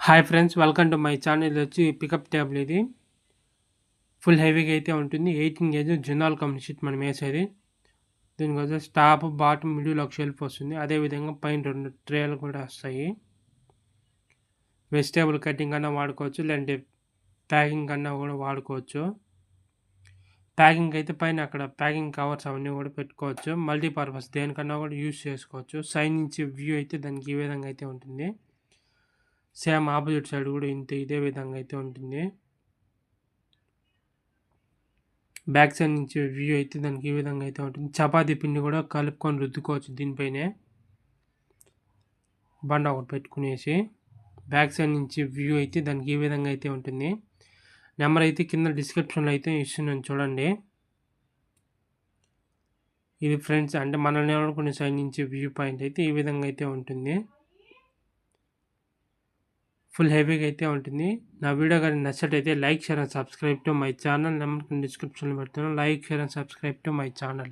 Hi friends, welcome to my channel. ఇది వచ్చి pickup table. ఇది ఫుల్ హెవీగా అయితే ఉంటుంది. 18 కేజీ జునాల్ కంపెనీ షీట్ మనం వేసేది. దీనికి వచ్చేసి టాప్ బాటమ్ మిడిల్ ఒక షెల్ఫ్ వస్తుంది. అదేవిధంగా పైన 2 ట్రేలు కూడా వస్తాయి. వెజిటేబుల్ కటింగ్ కన్నా వాడుకోవచ్చు, లేదంటే ప్యాకింగ్ కన్నా కూడా వాడుకోవచ్చు. ప్యాకింగ్ అయితే పైన అక్కడ ప్యాకింగ్ కవర్స్ అవన్నీ కూడా పెట్టుకోవచ్చు. మల్టీపర్పస్ దేనికన్నా కూడా యూజ్ చేసుకోవచ్చు. సైడ్ నుంచి వ్యూ అయితే దానికి ఈ విధంగా అయితే ఉంటుంది. సేమ్ ఆపోజిట్ సైడ్ కూడా ఇదే విధంగా అయితే ఉంటుంది. బ్యాక్ సైడ్ నుంచి వ్యూ అయితే దానికి ఈ విధంగా అయితే ఉంటుంది. చపాతీ పిండి కూడా కలుపుకొని రుద్దుకోవచ్చు. దీనిపైనే బండ ఒకటి పెట్టుకునేసి బ్యాక్ సైడ్ నుంచి వ్యూ అయితే దానికి ఈ విధంగా అయితే ఉంటుంది. నెంబర్ అయితే కింద డిస్క్రిప్షన్లో అయితే ఇస్తున్నాను, చూడండి. ఇది ఫ్రెండ్స్, అంటే మనల్ని అనుకునే సైడ్ నుంచి వ్యూ పాయింట్ అయితే ఈ విధంగా అయితే ఉంటుంది. ఫుల్ హెవీగా అయితే ఉంటుంది. నా వీడియో కానీ నచ్చినట్టయితే like, share and subscribe to my channel. Number డిస్క్రిప్షన్లో పెడుతున్నాను. Like, share and subscribe to my channel.